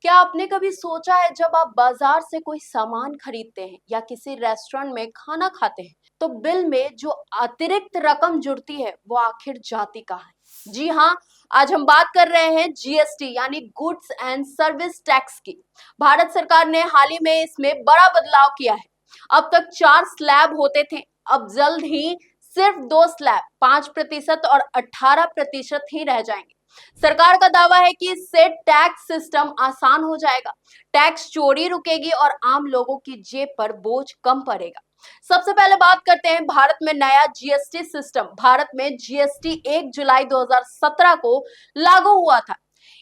क्या आपने कभी सोचा है जब आप बाजार से कोई सामान खरीदते हैं या किसी रेस्टोरेंट में खाना खाते हैं तो बिल में जो अतिरिक्त रकम जुड़ती है वो आखिर जाती कहाँ है? जी हाँ, आज हम बात कर रहे हैं जीएसटी यानी गुड्स एंड सर्विस टैक्स की। भारत सरकार ने हाल ही में इसमें बड़ा बदलाव किया है। अब तक 4 स्लैब होते थे, अब जल्द ही सिर्फ 2 स्लैब 5% और 18% ही रह जाएंगे। सरकार का दावा है कि इससे टैक्स सिस्टम आसान हो जाएगा, टैक्स चोरी रुकेगी और आम लोगों की जेब पर बोझ कम पड़ेगा। सबसे पहले बात करते हैं भारत में नया जीएसटी सिस्टम। भारत में जीएसटी 1 जुलाई 2017 को लागू हुआ था।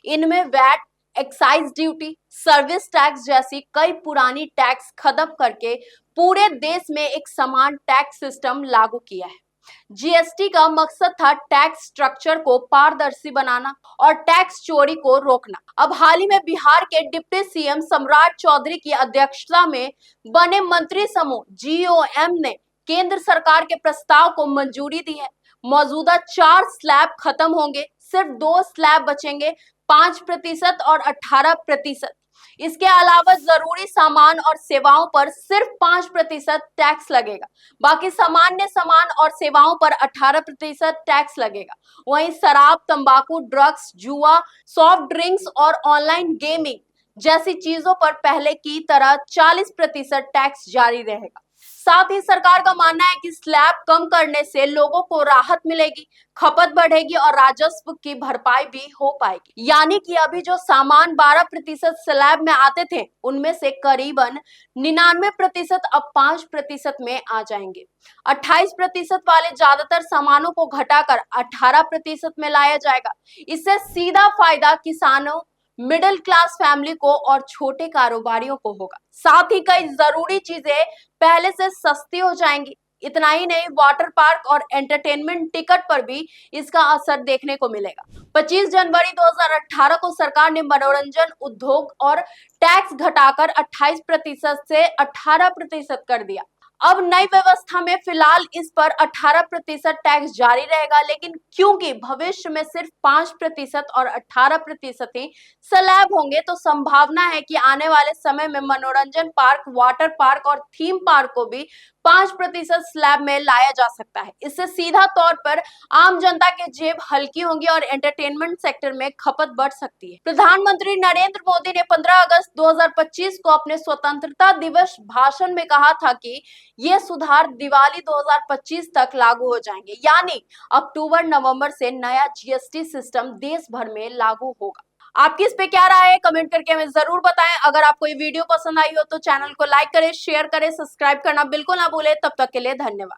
इनमें VAT, excise duty, service tax जैसी कई पुरानी टैक्स खत्म करके पूरे देश में एक समान टैक्स सिस्टम लागू किया है। जीएसटी का मकसद था टैक्स स्ट्रक्चर को पारदर्शी बनाना और टैक्स चोरी को रोकना। अब हाल ही में बिहार के डिप्टी सीएम सम्राट चौधरी की अध्यक्षता में बने मंत्री समूह जीओएम ने केंद्र सरकार के प्रस्ताव को मंजूरी दी है। मौजूदा 4 स्लैब खत्म होंगे, सिर्फ 2 स्लैब बचेंगे, 5% और 18%। इसके अलावा जरूरी सामान और सेवाओं पर सिर्फ 5% टैक्स लगेगा। बाकी सामान्य सामान और सेवाओं पर 18% टैक्स लगेगा। वहीं शराब, तंबाकू, ड्रग्स, जुआ, सॉफ्ट ड्रिंक्स और ऑनलाइन गेमिंग जैसी चीजों पर पहले की तरह 40% टैक्स जारी रहेगा। साथ ही सरकार का मानना है कि स्लैब कम करने से लोगों को राहत मिलेगी, खपत बढ़ेगी और राजस्व की भरपाई भी हो पाएगी। यानी कि अभी जो सामान 12% स्लैब में आते थे उनमें से करीबन 99% अब 5% में आ जाएंगे। 28% वाले ज्यादातर सामानों को घटाकर 18% में लाया जाएगा। इससे सीधा फायदा किसानों, मिडिल क्लास फैमिली को और छोटे कारोबारियों को होगा। साथ ही कई जरूरी चीजें पहले से सस्ती हो जाएंगी। इतना ही नहीं, वाटर पार्क और एंटरटेनमेंट टिकट पर भी इसका असर देखने को मिलेगा। 25 जनवरी 2018 को सरकार ने मनोरंजन उद्योग और टैक्स घटाकर 28% से 18% कर दिया। अब नई व्यवस्था में फिलहाल इस पर 18% टैक्स जारी रहेगा, लेकिन क्योंकि भविष्य में सिर्फ 5% और 18% ही स्लैब होंगे तो संभावना है कि आने वाले समय में मनोरंजन पार्क, वाटर पार्क और थीम पार्क को भी 5% स्लैब में लाया जा सकता है। इससे सीधा तौर पर आम जनता की जेब हल्की होगी और एंटरटेनमेंट सेक्टर में खपत बढ़ सकती है। प्रधानमंत्री नरेंद्र मोदी ने 15 अगस्त 2025 को अपने स्वतंत्रता दिवस भाषण में कहा था कि ये सुधार दिवाली 2025 तक लागू हो जाएंगे, यानी अक्टूबर नवंबर से नया जीएसटी सिस्टम देश भर में लागू होगा। आपकी इस पे क्या राय है, कमेंट करके हमें जरूर बताएं। अगर आपको ये वीडियो पसंद आई हो तो चैनल को लाइक करें, शेयर करें, सब्सक्राइब करना बिल्कुल ना भूलें। तब तक के लिए धन्यवाद।